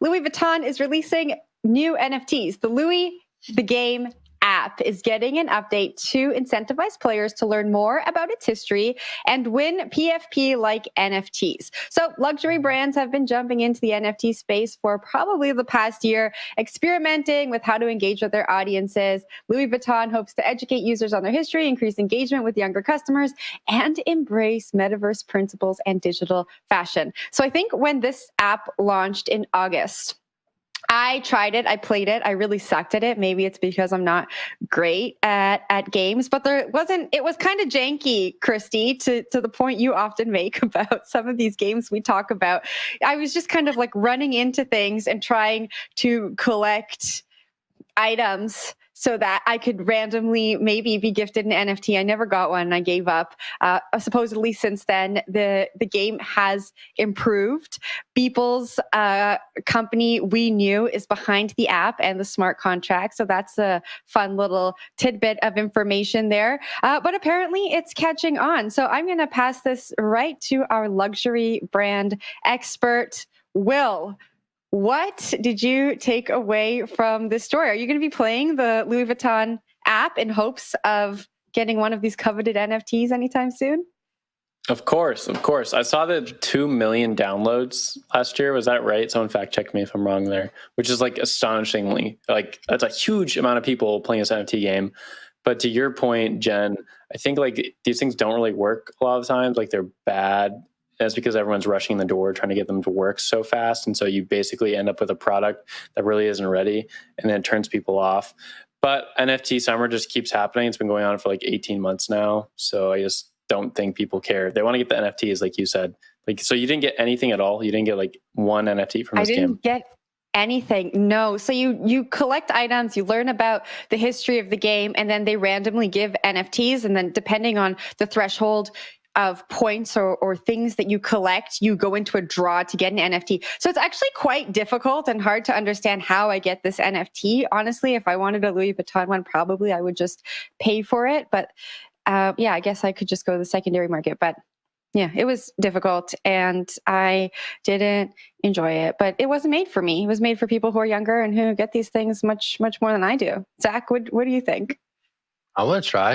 Louis Vuitton is releasing new NFTs. The Louis the Game app is getting an update to incentivize players to learn more about its history and win PFP-like NFTs. So luxury brands have been jumping into the NFT space for probably the past year, experimenting with how to engage with their audiences. Louis Vuitton hopes to educate users on their history, increase engagement with younger customers, and embrace metaverse principles and digital fashion. So I think when this app launched in August, I tried it. I played it. I really sucked at it. Maybe it's because I'm not great at games, but it was kind of janky, Christy, to the point you often make about some of these games we talk about. I was just kind of like running into things and trying to collect items so that I could randomly maybe be gifted an NFT. I never got one. I gave up. Supposedly since then, the game has improved. Beeple's company We Knew is behind the app and the smart contract. So that's a fun little tidbit of information there. But apparently it's catching on. So I'm going to pass this right to our luxury brand expert, Will. What did you take away from this story? Are you going to be playing the Louis Vuitton app in hopes of getting one of these coveted NFTs anytime soon? Of course. I saw the 2 million downloads last year. Was that right? Someone fact check me if I'm wrong there, which is like astonishingly, like that's a huge amount of people playing this NFT game. But to your point, Jen, I think like these things don't really work a lot of times. Like they're bad. That's because everyone's rushing the door, trying to get them to work so fast. And so you basically end up with a product that really isn't ready, and then it turns people off. But NFT summer just keeps happening. It's been going on for like 18 months now. So I just don't think people care. They want to get the NFTs, like you said. Like, so you didn't get anything at all? You didn't get like one NFT from this game? I didn't get anything. No. So you collect items, you learn about the history of the game, and then they randomly give NFTs. And then depending on the threshold of points or things that you collect, you go into a draw to get an NFT. So it's actually quite difficult and hard to understand how I get this NFT. Honestly, if I wanted a Louis Vuitton one, probably I would just pay for it. But I guess I could just go to the secondary market. But yeah, it was difficult and I didn't enjoy it. But it wasn't made for me. It was made for people who are younger and who get these things much, much more than I do. Zach, what do you think? I want to try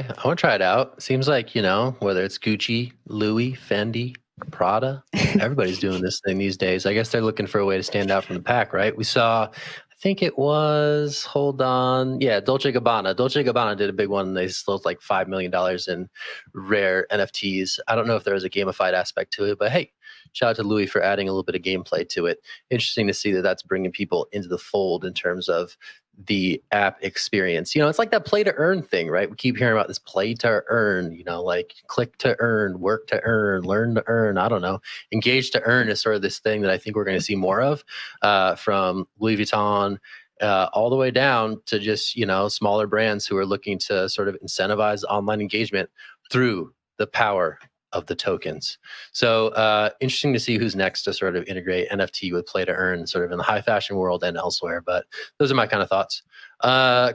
it out. Seems like, whether it's Gucci, Louis, Fendi, Prada, everybody's doing this thing these days. I guess they're looking for a way to stand out from the pack, right? We saw, I think it was, Dolce Gabbana. Dolce Gabbana did a big one. They sold like $5 million in rare NFTs. I don't know if there was a gamified aspect to it, but hey, shout out to Louis for adding a little bit of gameplay to it. Interesting to see that that's bringing people into the fold in terms of the app experience. It's like that play to earn thing, right? We keep hearing about this play to earn, like click to earn, work to earn, learn to earn. I don't know. Engage to earn is sort of this thing that I think we're going to see more of from Louis Vuitton all the way down to just, smaller brands who are looking to sort of incentivize online engagement through the power of the tokens. So interesting to see who's next to sort of integrate NFT with play to earn sort of in the high fashion world and elsewhere. But those are my kind of thoughts.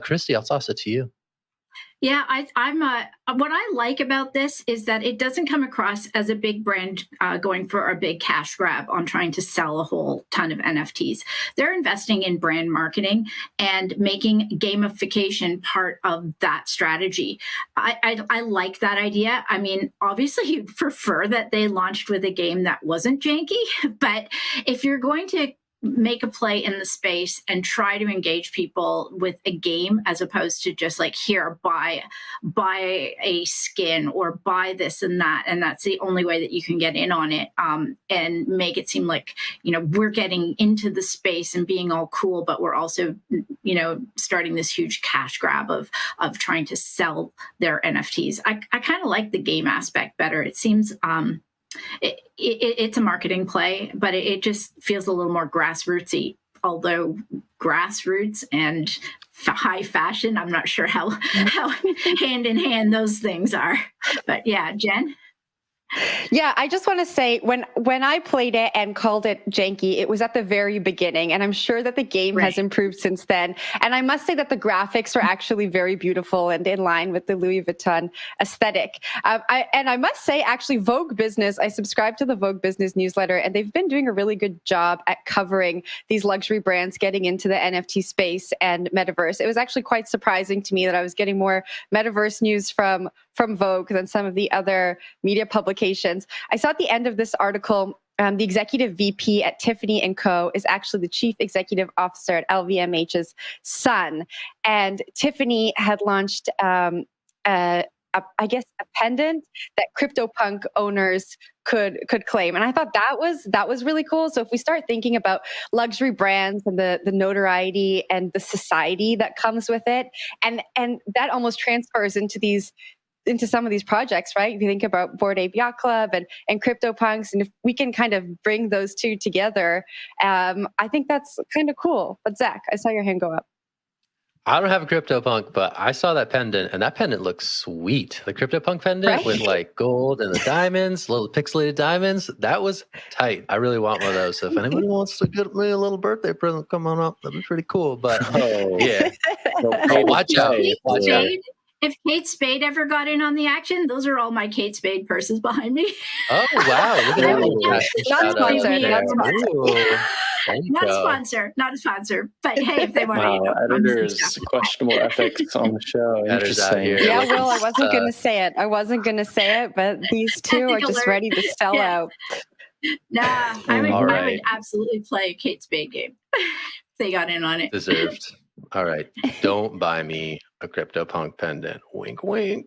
Christy, I'll toss it to you. Yeah, I'm. What I like about this is that it doesn't come across as a big brand going for a big cash grab on trying to sell a whole ton of NFTs. They're investing in brand marketing and making gamification part of that strategy. I like that idea. I mean, obviously, you'd prefer that they launched with a game that wasn't janky, but if you're going to make a play in the space and try to engage people with a game as opposed to just like, here, buy a skin or buy this and that, and that's the only way that you can get in on it, and make it seem like we're getting into the space and being all cool, but we're also starting this huge cash grab of trying to sell their NFTs. I kind of like the game aspect better. It seems it's a marketing play, but it just feels a little more grassrootsy. Although grassroots and high fashion, I'm not sure how hand in hand those things are. But yeah, Jen? Yeah, I just want to say when I played it and called it janky, it was at the very beginning, and I'm sure that the game has improved since then. And I must say that the graphics are actually very beautiful and in line with the Louis Vuitton aesthetic. I must say, actually, Vogue Business. I subscribe to the Vogue Business newsletter, and they've been doing a really good job at covering these luxury brands getting into the NFT space and metaverse. It was actually quite surprising to me that I was getting more metaverse news from Vogue than some of the other media publications. I saw at the end of this article, the executive VP at Tiffany & Co. is actually the chief executive officer at LVMH's son. And Tiffany had launched, I guess, a pendant that CryptoPunk owners could claim. And I thought that was really cool. So if we start thinking about luxury brands and the notoriety and the society that comes with it, and that almost transfers into some of these projects, right? If you think about Bored Ape Yacht Club and CryptoPunks, and if we can kind of bring those two together, I think that's kind of cool. But Zach, I saw your hand go up. I don't have a CryptoPunk, but I saw that pendant, and that pendant looks sweet. The CryptoPunk pendant with like gold and the diamonds, little pixelated diamonds. That was tight. I really want one of those. So if anybody wants to get me a little birthday present, come on up. That'd be pretty cool. But yeah, watch out. If Kate Spade ever got in on the action, those are all my Kate Spade purses behind me. Oh, wow. Look at Not a sponsor. But hey, if they want to. Editors, questionable ethics on the show. Interesting. Yeah, Will, I wasn't going to say it. But these two are just ready to sell out. Nah, I would absolutely play a Kate Spade game if they got in on it. Deserved. All right. Don't buy me a CryptoPunk pendant. Wink, wink.